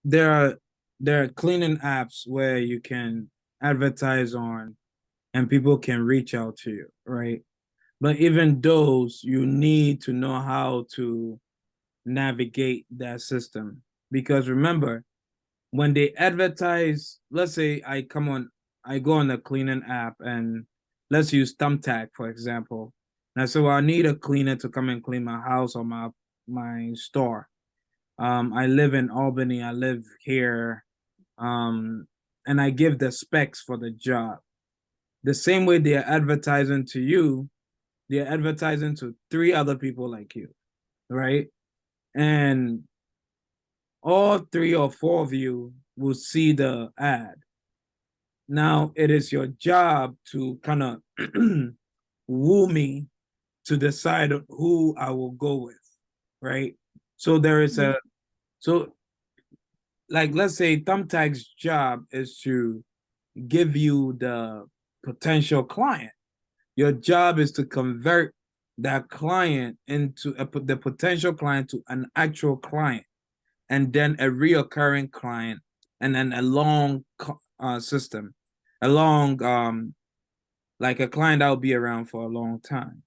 there are there are cleaning apps where you can advertise on and people can reach out to you, right? But even those, you need to know how to navigate that system. Because remember, when they advertise, let's say I go on the cleaning app and let's use Thumbtack, for example. And so I need a cleaner to come and clean my house or my store. I live in Albany, I live here, um, and I give the specs for the job. The same way they're advertising to you, they're advertising to three other people like you, right? And all three or four of you will see the ad. Now it is your job to kind of woo me to decide who I will go with, right? So there is Mhm. a so like let's say Thumbtack's job is to give you the potential client. Your job is to convert that client into the potential client to an actual client, and then a reoccurring client, and then a long system, a long like a client that will be around for a long time.